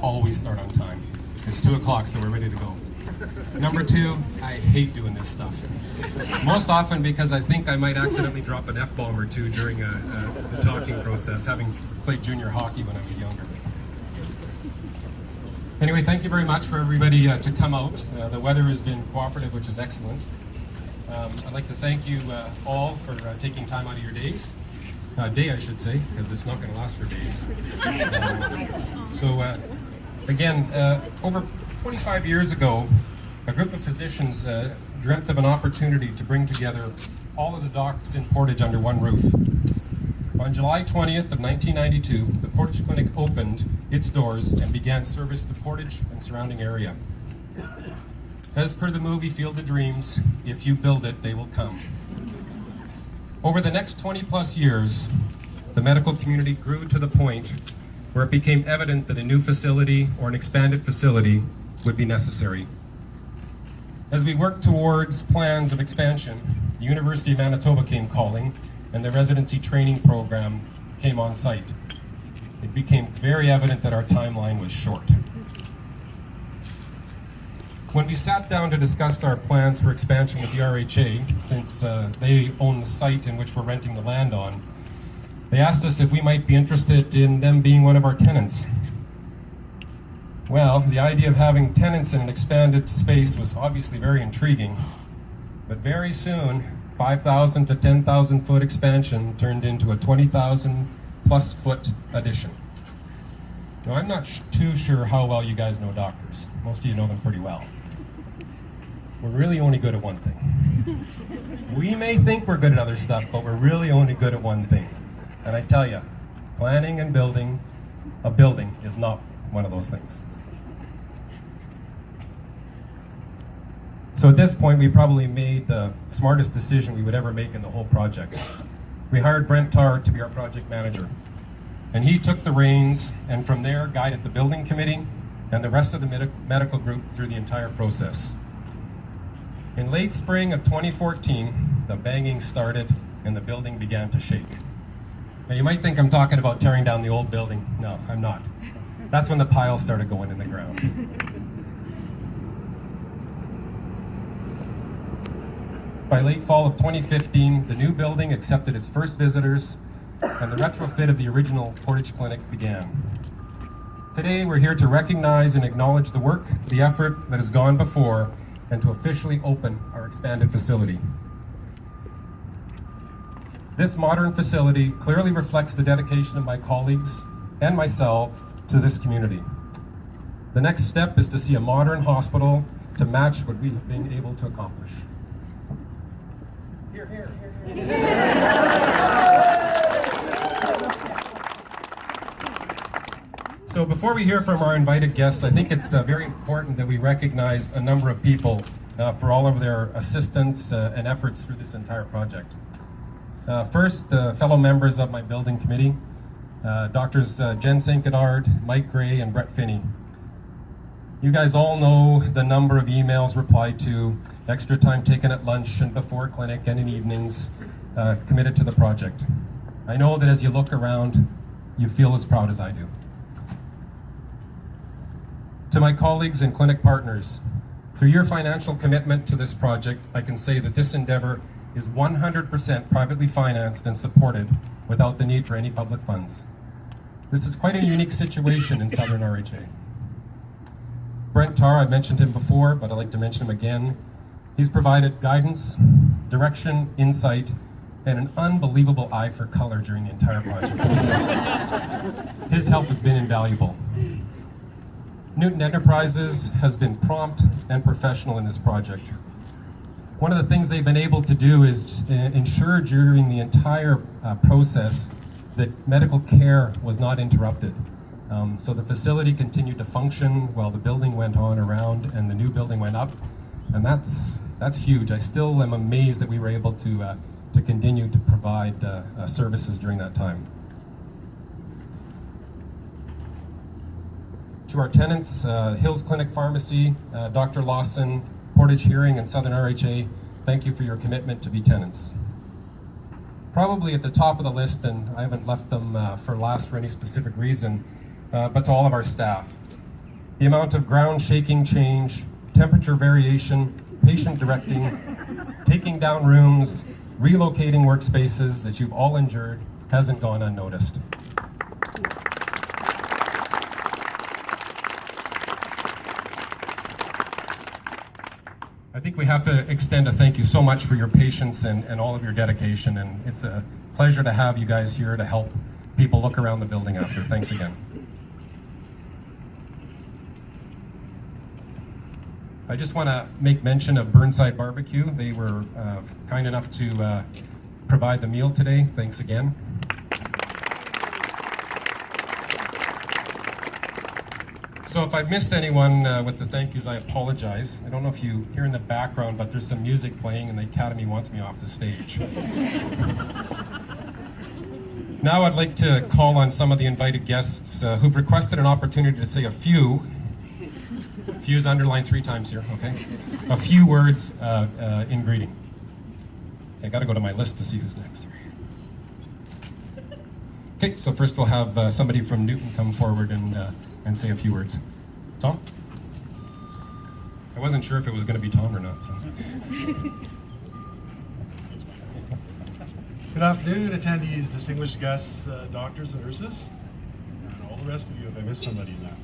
always start on time. It's 2 o'clock, so we're ready to go. Number 2, I hate doing this stuff. Most often because I think I might accidentally drop an F-bomb or two during the talking process, having played junior hockey when I was younger. Anyway, thank you very much for everybody to come out. The weather has been cooperative, which is excellent. I'd like to thank you all for taking time out of your days. Day, I should say, because it's not going to last for days. Again, over 25 years ago, a group of physicians dreamt of an opportunity to bring together all of the docs in Portage under one roof. On July 20th of 1992, the Portage Clinic opened its doors and began service to Portage and surrounding area. As per the movie Field of Dreams, if you build it, they will come. Over the next 20 plus years, the medical community grew to the point where it became evident that a new facility or an expanded facility would be necessary. As we worked towards plans of expansion, the University of Manitoba came calling and the residency training program came on site. It became very evident that our timeline was short. When we sat down to discuss our plans for expansion with the RHA, since they own the site in which we're renting the land on, they asked us if we might be interested in them being one of our tenants. Well, the idea of having tenants in an expanded space was obviously very intriguing, but very soon, 5,000 to 10,000 foot expansion turned into a 20,000 plus foot addition. Now, I'm not too sure how well you guys know doctors. Most of you know them pretty well. We're really only good at one thing. We may think we're good at other stuff, but we're really only good at one thing. And I tell you, planning and building a building is not one of those things. So at this point, we probably made the smartest decision we would ever make in the whole project. We hired Brent Tarr to be our project manager. And he took the reins and from there guided the building committee and the rest of the medical group through the entire process. In late spring of 2014, the banging started and the building began to shake. Now you might think I'm talking about tearing down the old building. No, I'm not. That's when the piles started going in the ground. By late fall of 2015, the new building accepted its first visitors and the retrofit of the original Portage Clinic began. Today, we're here to recognize and acknowledge the work, the effort that has gone before, and to officially open our expanded facility. This modern facility clearly reflects the dedication of my colleagues and myself to this community. The next step is to see a modern hospital to match what we have been able to accomplish. Here, here, here, here. So before we hear from our invited guests, I think it's very important that we recognize a number of people for all of their assistance and efforts through this entire project. First, the fellow members of my building committee, Doctors Jen St. Goddard, Mike Gray, and Brett Finney. You guys all know the number of emails replied to, extra time taken at lunch and before clinic and in evenings committed to the project. I know that as you look around, you feel as proud as I do. To my colleagues and clinic partners, through your financial commitment to this project, I can say that this endeavor is 100% privately financed and supported without the need for any public funds. This is quite a unique situation in Southern RHA. Brent Tarr, I've mentioned him before, but I'd like to mention him again. He's provided guidance, direction, insight, and an unbelievable eye for color during the entire project. His help has been invaluable. Newton Enterprises has been prompt and professional in this project. One of the things they've been able to do is ensure during the entire process that medical care was not interrupted. So the facility continued to function while the building went on around and the new building went up. And that's huge. I still am amazed that we were able to continue to provide services during that time. To our tenants, Hills Clinic Pharmacy, Dr. Lawson, Portage Hearing, and Southern RHA, thank you for your commitment to be tenants. Probably at the top of the list, and I haven't left them for last for any specific reason, but to all of our staff. the amount of ground shaking change, temperature variation, patient directing, taking down rooms, relocating workspaces that you've all endured hasn't gone unnoticed. I think we have to extend a thank you so much for your patience and all of your dedication, and it's a pleasure to have you guys here to help people look around the building after. Thanks again. I just want to make mention of Burnside Barbecue. They were kind enough to provide the meal today. Thanks again. So if I've missed anyone with the thank yous, I apologize. I don't know if you hear in the background, but there's some music playing and the Academy wants me off the stage. Now I'd like to call on some of the invited guests who've requested an opportunity to say a few. Few's underlined 3 times here, okay? A few words in greeting. I gotta go to my list to see who's next here. Okay, so first we'll have somebody from Newton come forward and say a few words. Tom? I wasn't sure if it was going to be Tom or not. So. Good afternoon, attendees, distinguished guests, doctors and nurses, and all the rest of you if I missed somebody in that.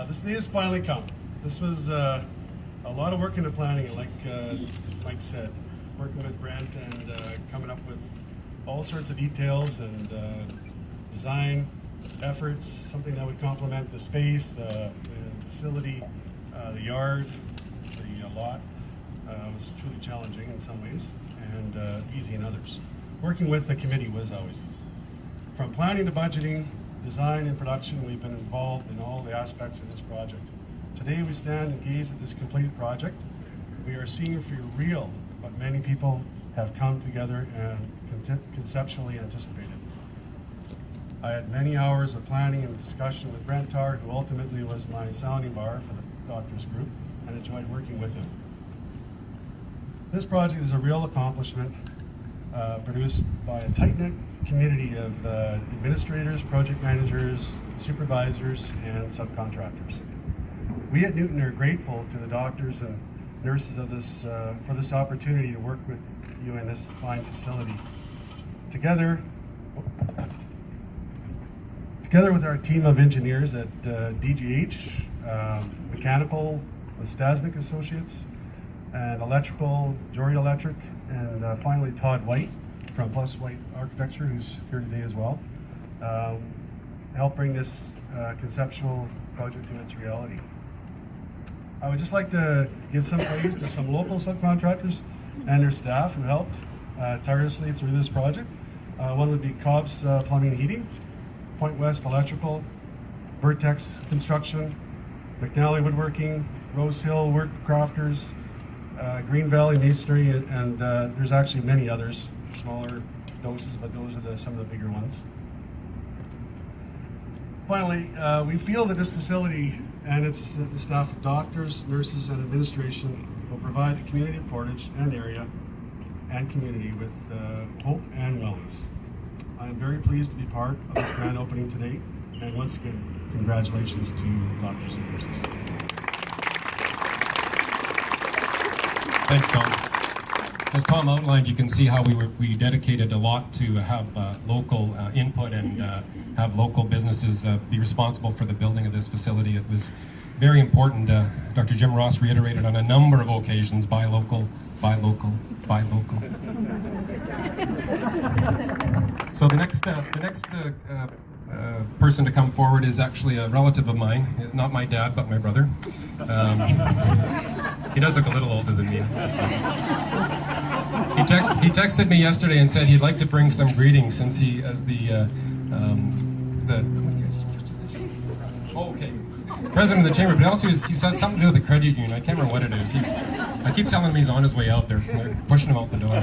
This day has finally come. This was a lot of work into planning, and like Mike said, working with Brent and coming up with all sorts of details and design efforts, something that would complement the space, the facility, the yard, the lot. Was truly challenging in some ways and easy in others. Working with the committee was always easy. From planning to budgeting, design and production, we've been involved in all the aspects of this project. Today we stand and gaze at this completed project. We are seeing for real what many people have come together and conceptually anticipated. I had many hours of planning and discussion with Brent Tarr, who ultimately was my sounding bar for the doctors group, and enjoyed working with him. This project is a real accomplishment produced by a tight-knit community of administrators, project managers, supervisors, and subcontractors. We at Newton are grateful to the doctors and nurses of this for this opportunity to work with you in this fine facility. Together with our team of engineers at DGH, mechanical with Stasnik Associates, and electrical, Jory Electric, and finally Todd White from Plus White Architecture, who's here today as well, help bring this conceptual project to its reality. I would just like to give some praise to some local subcontractors and their staff who helped tirelessly through this project. One would be Cobb's Plumbing and Heating, Point West Electrical, Vertex Construction, McNally Woodworking, Rose Hill Wood Crafters, Green Valley Masonry, and there's actually many others, smaller doses, but those are some of the bigger ones. Finally, we feel that this facility and its staff of doctors, nurses, and administration will provide the community of Portage and area and community with hope and wellness. I am very pleased to be part of this grand opening today, and once again, congratulations to doctors and nurses. Thanks, Tom. As Tom outlined, you can see how we dedicated a lot to have local input and have local businesses be responsible for the building of this facility. It was very important. Dr. Jim Ross reiterated on a number of occasions, buy local, buy local, buy local. So the next person to come forward is actually a relative of mine. Not my dad, but my brother. He does look a little older than me. He texted me yesterday and said he'd like to bring some greetings since he, as the president of the chamber, but also he's has something to do with the credit union. I can't remember what it is. I keep telling him he's on his way out there. They're pushing him out the door.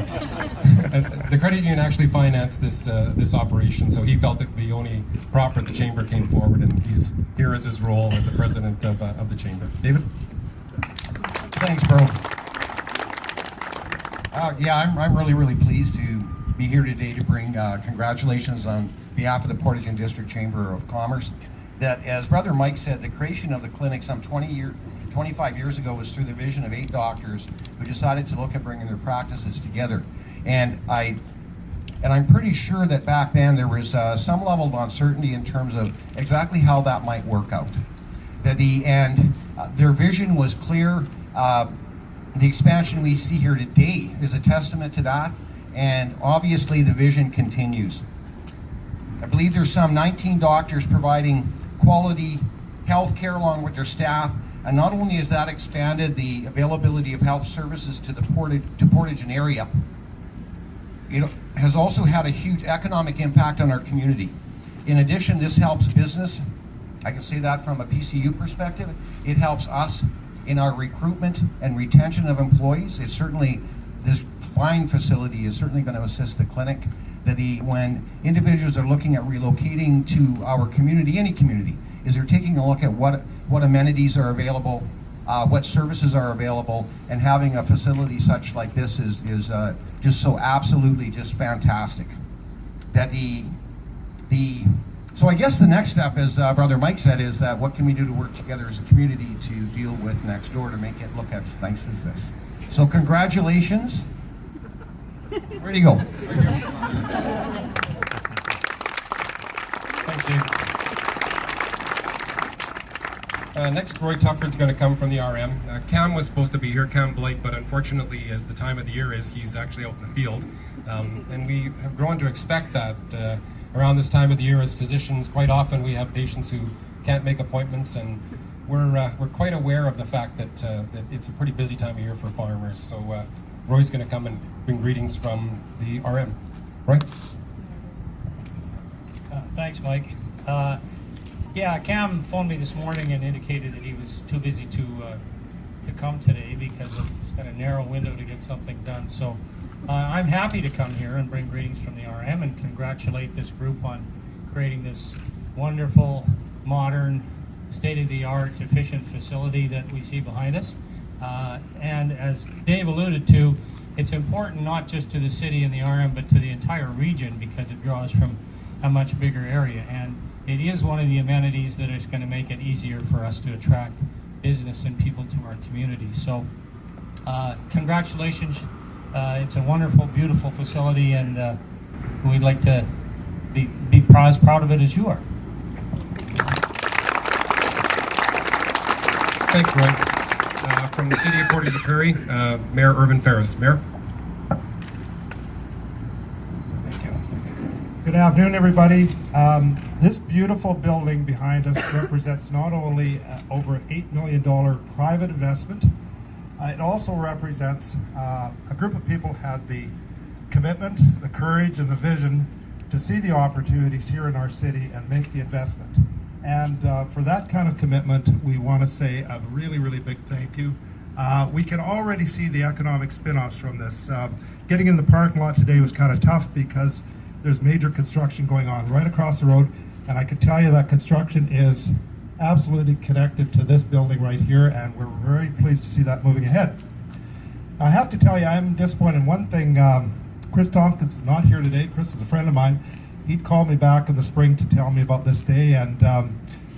The credit union actually financed this operation, so he felt it be only proper the chamber came forward, and he's here as his role as the president of the chamber. David? Thanks, bro. Yeah, I'm really pleased to be here today to bring congratulations on behalf of the Portage and District Chamber of Commerce that, as Brother Mike said, the creation of the clinic some 25 years ago was through the vision of 8 doctors who decided to look at bringing their practices together. And I'm pretty sure that back then there was some level of uncertainty in terms of exactly how that might work out. Their vision was clear. The expansion we see here today is a testament to that, and obviously the vision continues. I believe there's some 19 doctors providing quality health care along with their staff, and not only has that expanded the availability of health services to the Portage and area, it has also had a huge economic impact on our community. In addition, this helps business. I can say that from a PCU perspective. It helps us in our recruitment and retention of employees. It's certainly, this fine facility is certainly going to assist the clinic. When individuals are looking at relocating to our community, any community, is they're taking a look at what amenities are available, what services are available, and having a facility such like this is just so absolutely just fantastic. So I guess the next step, as Brother Mike said, is that what can we do to work together as a community to deal with next door to make it look as nice as this. So congratulations. Where'd he go? Thanks, Dave. Next, Roy Tufford's going to come from the RM. Cam was supposed to be here, Cam Blake, but unfortunately, as the time of the year is, he's actually out in the field. And we have grown to expect that around this time of the year as physicians. Quite often we have patients who can't make appointments, and we're quite aware of the fact that it's a pretty busy time of year for farmers. So Roy's going to come and bring greetings from the RM. Roy? Thanks, Mike. Yeah, Cam phoned me this morning and indicated that he was too busy to come today because it's got a narrow window to get something done. So I'm happy to come here and bring greetings from the RM and congratulate this group on creating this wonderful, modern, state-of-the-art, efficient facility that we see behind us. And as Dave alluded to, it's important not just to the city and the RM, but to the entire region because it draws from a much bigger area. And it is one of the amenities that is going to make it easier for us to attract business and people to our community. So congratulations. It's a wonderful, beautiful facility, and we'd like to be as proud of it as you are. Thanks, Roy. From the City of Portage la Prairie, Mayor Irvin Ferris. Mayor? Thank you. Good afternoon, everybody. This beautiful building behind us represents not only over $8 million private investment, it also represents a group of people had the commitment, the courage, and the vision to see the opportunities here in our city and make the investment. And for that kind of commitment, we want to say a really, really big thank you. We can already see the economic spin-offs from this. Getting in the parking lot today was kind of tough because there's major construction going on right across the road, and I can tell you that construction is absolutely connected to this building right here, and we're very pleased to see that moving ahead. I have to tell you, I'm disappointed in one thing. Chris Tompkins is not here today. Chris is a friend of mine. He'd called me back in the spring to tell me about this day and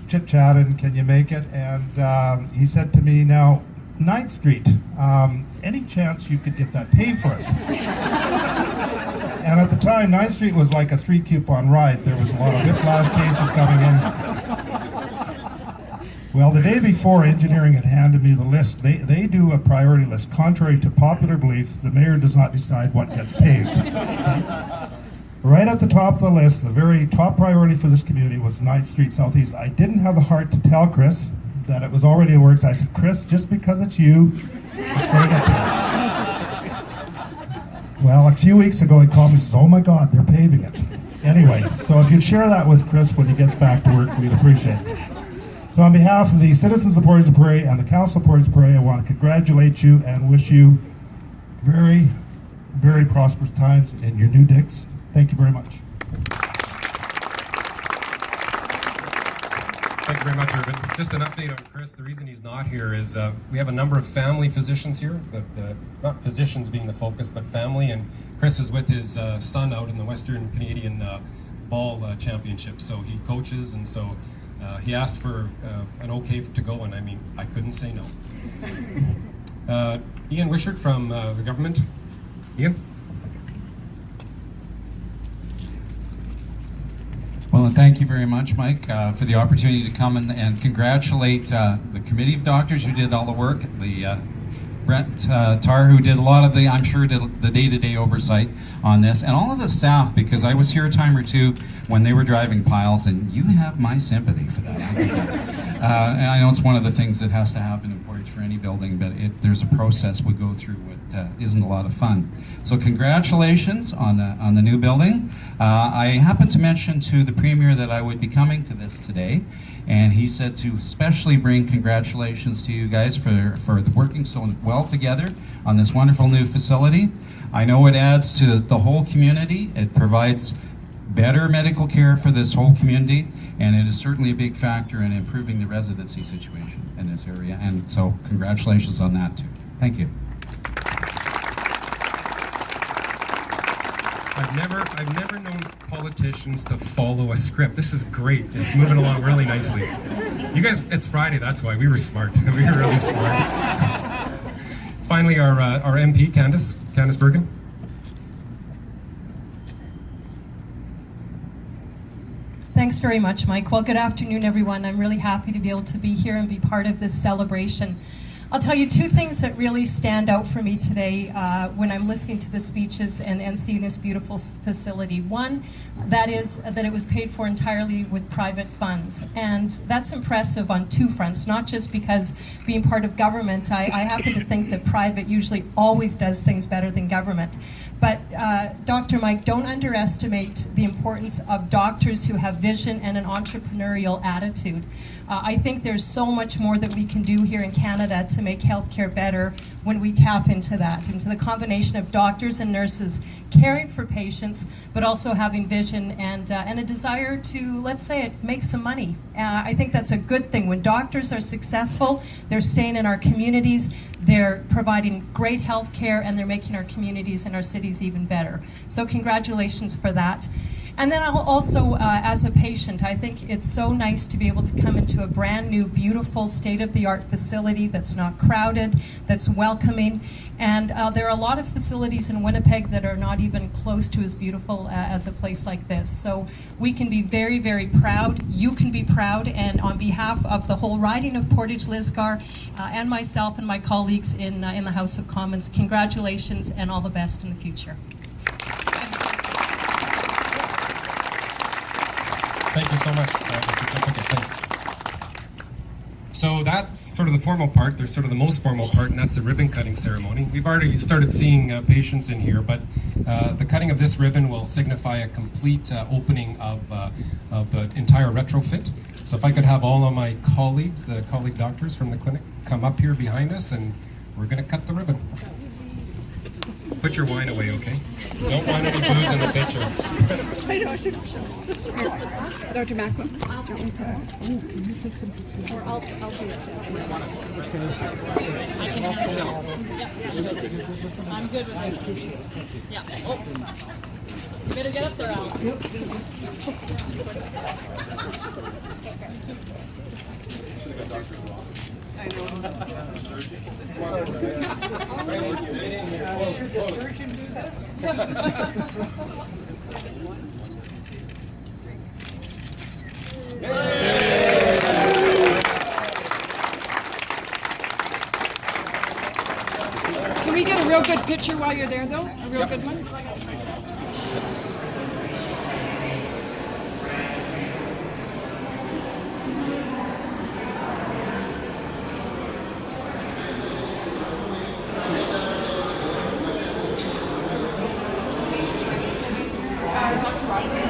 chit-chatted, can you make it? And he said to me, now, 9th Street, any chance you could get that paved for us? And at the time, 9th Street was like a 3-coupon ride. There was a lot of whiplash cases coming in. Well, the day before, engineering had handed me the list. They do a priority list. Contrary to popular belief, the mayor does not decide what gets paved. Right at the top of the list, the very top priority for this community was 9th Street Southeast. I didn't have the heart to tell Chris that it was already in works. I said, Chris, just because it's you, it's going to get paved. Well, a few weeks ago, he called me and said, oh my God, they're paving it. Anyway, so if you'd share that with Chris when he gets back to work, we'd appreciate it. So on behalf of the citizens of Portage la Prairie and the Council of Portage la Prairie, I want to congratulate you and wish you very, very prosperous times in your new digs. Thank you very much. Thank you very much, Irvin. Just an update on Chris. The reason he's not here is we have a number of family physicians here, not physicians being the focus, but family, and Chris is with his son out in the Western Canadian Ball Championship, so he coaches, and so He asked for an okay to go, and I mean, I couldn't say no. Ian Wishart from the government. Ian? Well, and thank you very much, Mike, for the opportunity to come and congratulate the committee of doctors who did all the work, the Brent Tarr, who did a lot of the, I'm sure, did the day-to-day oversight on this, and all of the staff, because I was here a time or two when they were driving piles, and you have my sympathy for that. And I know it's one of the things that has to happen in Portage for any building, but there's a process we go through that isn't a lot of fun. So congratulations on the new building. I happened to mention to the Premier that I would be coming to this today, and he said to especially bring congratulations to you guys for working so well together on this wonderful new facility. I know it adds to the whole community. It provides better medical care for this whole community, and it is certainly a big factor in improving the residency situation in this area. And so congratulations on that too. Thank you. I've never known politicians to follow a script. This is great. It's moving along really nicely. You guys, it's Friday, that's why. We were smart. We were really smart. Finally, our MP, Candice Bergen. Thanks very much, Mike. Well, good afternoon, everyone. I'm really happy to be able to be here and be part of this celebration. I'll tell you two things that really stand out for me today when I'm listening to the speeches and seeing this beautiful facility. One, that is that it was paid for entirely with private funds. And that's impressive on two fronts, not just because being part of government, I happen to think that private usually always does things better than government. But Dr. Mike, don't underestimate the importance of doctors who have vision and an entrepreneurial attitude. I think there's so much more that we can do here in Canada to make healthcare better when we tap into that, into the combination of doctors and nurses caring for patients, but also having vision and a desire to, let's say it, make some money. I think that's a good thing. When doctors are successful, they're staying in our communities, they're providing great health care, and they're making our communities and our cities even better. So congratulations for that. And then I'll also, as a patient, I think it's so nice to be able to come into a brand new, beautiful, state-of-the-art facility that's not crowded, that's welcoming. And there are a lot of facilities in Winnipeg that are not even close to as beautiful as a place like this. So we can be very, very proud. You can be proud. And on behalf of the whole riding of Portage-Lisgar and myself and my colleagues in the House of Commons, congratulations and all the best in the future. Thank you so much, the certificate. Thanks. So that's sort of the formal part. There's sort of the most formal part, and that's the ribbon cutting ceremony. We've already started seeing patients in here, but the cutting of this ribbon will signify a complete opening of the entire retrofit. So if I could have all of my colleagues, the colleague doctors from the clinic, come up here behind us, and we're going to cut the ribbon. Put your wine away, okay? Don't want any booze in the picture. I know. Dr. Macklin. Can you take some pictures? Or I'll do it. I can handle it. I'm good with it. Yeah. Oh. You better get up there, Al. Yep. I know. Should the surgeon do this? Can we get a real good picture while you're there, though? A real good one? Right.